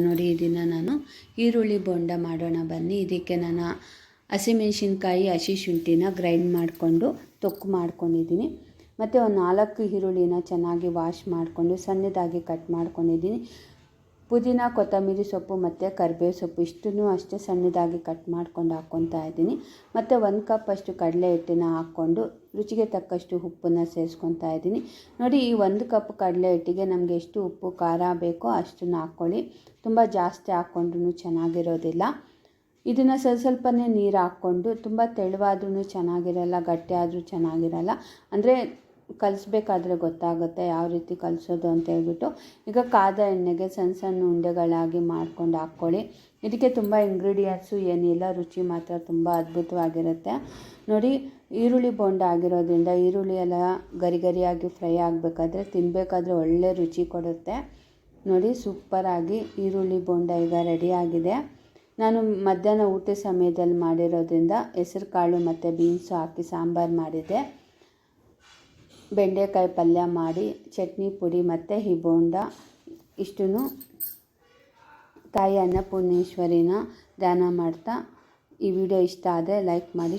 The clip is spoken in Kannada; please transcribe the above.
ನೋಡಿ ಈ ದಿನ ನಾನು ಈರುಳ್ಳಿ ಬೋಂಡ ಮಾಡೋಣ ಬನ್ನಿ. ಇದಕ್ಕೆ ನಾನು ಹಸಿಮೆಣಸಿನ್ಕಾಯಿ ಹಸಿ ಶುಂಠಿನ ಗ್ರೈಂಡ್ ಮಾಡಿಕೊಂಡು ತೊಕ್ಕು ಮಾಡ್ಕೊಂಡಿದ್ದೀನಿ. ಮತ್ತು ಒಂದು 4 ಈರುಳ್ಳಿನ ಚೆನ್ನಾಗಿ ವಾಶ್ ಮಾಡಿಕೊಂಡು ಸಣ್ಣದಾಗಿ ಕಟ್ ಮಾಡ್ಕೊಂಡಿದ್ದೀನಿ. ಪುದೀನ, ಕೊತ್ತಂಬರಿ ಸೊಪ್ಪು ಮತ್ತು ಕರಿಬೇವು ಸೊಪ್ಪು ಇಷ್ಟನ್ನು ಅಷ್ಟೇ ಸಣ್ಣದಾಗಿ ಕಟ್ ಮಾಡ್ಕೊಂಡು ಹಾಕ್ಕೊತಾ ಇದ್ದೀನಿ. ಮತ್ತು 1 ಕಪ್ ಅಷ್ಟು ಕಡಲೆ ಹಿಟ್ಟನ್ನು ಹಾಕ್ಕೊಂಡು ರುಚಿಗೆ ತಕ್ಕಷ್ಟು ಉಪ್ಪನ್ನು ಸೇರಿಸ್ಕೊತಾ ಇದ್ದೀನಿ. ನೋಡಿ, ಈ 1 ಕಪ್ ಕಡಲೆ ಹಿಟ್ಟಿಗೆ ನಮಗೆ ಎಷ್ಟು ಉಪ್ಪು ಖಾರ ಬೇಕೋ ಅಷ್ಟನ್ನು ಹಾಕ್ಕೊಳ್ಳಿ. ತುಂಬ ಜಾಸ್ತಿ ಹಾಕ್ಕೊಂಡ್ರೂ ಚೆನ್ನಾಗಿರೋದಿಲ್ಲ. ಇದನ್ನು ಸ್ವಲ್ಪನೇ ನೀರು ಹಾಕ್ಕೊಂಡು, ತುಂಬ ತೆಳುವಾದ್ರೂ ಚೆನ್ನಾಗಿರಲ್ಲ, ಗಟ್ಟಿ ಆದರೂ ಚೆನ್ನಾಗಿರಲ್ಲ. ಅಂದರೆ ಕಲಿಸ್ಬೇಕಾದ್ರೆ ಗೊತ್ತಾಗುತ್ತೆ ಯಾವ ರೀತಿ ಕಲಿಸೋದು ಅಂತ ಹೇಳ್ಬಿಟ್ಟು. ಈಗ ಕಾದ ಎಣ್ಣೆಗೆ ಸಣ್ಣ ಸಣ್ಣ ಉಂಡೆಗಳಾಗಿ ಮಾಡ್ಕೊಂಡು ಹಾಕ್ಕೊಳ್ಳಿ. ಇದಕ್ಕೆ ತುಂಬ ಇಂಗ್ರೀಡಿಯೆಂಟ್ಸು ಏನಿಲ್ಲ, ರುಚಿ ಮಾತ್ರ ತುಂಬ ಅದ್ಭುತವಾಗಿರುತ್ತೆ. ನೋಡಿ, ಈರುಳ್ಳಿ ಬೋಂಡ ಆಗಿರೋದ್ರಿಂದ ಈರುಳ್ಳಿ ಎಲ್ಲ ಗರಿ ಗರಿಯಾಗಿ ಫ್ರೈ ಆಗಬೇಕಾದ್ರೆ ತಿನ್ನಬೇಕಾದ್ರೆ ಒಳ್ಳೆ ರುಚಿ ಕೊಡುತ್ತೆ. ನೋಡಿ, ಸೂಪರಾಗಿ ಈರುಳ್ಳಿ ಬೋಂಡ ಈಗ ರೆಡಿಯಾಗಿದೆ. ನಾನು ಮಧ್ಯಾಹ್ನ ಊಟ ಸಮಯದಲ್ಲಿ ಮಾಡಿರೋದ್ರಿಂದ ಹೆಸರು ಕಾಳು ಮತ್ತು ಬೀನ್ಸು ಹಾಕಿ ಸಾಂಬಾರು ಮಾಡಿದ್ದೆ. ಬೆಂಡೆಕಾಯಿ ಪಲ್ಯ ಮಾಡಿ, ಚಟ್ನಿ ಪುಡಿ ಮತ್ತು ಈ ಬೋಂಡ ಇಷ್ಟನ್ನು ತಾಯಿ ಅನ್ನಪೂರ್ಣೇಶ್ವರಿನ ಧ್ಯಾನ ಮಾಡ್ತಾ ಈ ವಿಡಿಯೋ ಇಷ್ಟ ಆದರೆ ಲೈಕ್ ಮಾಡಿ.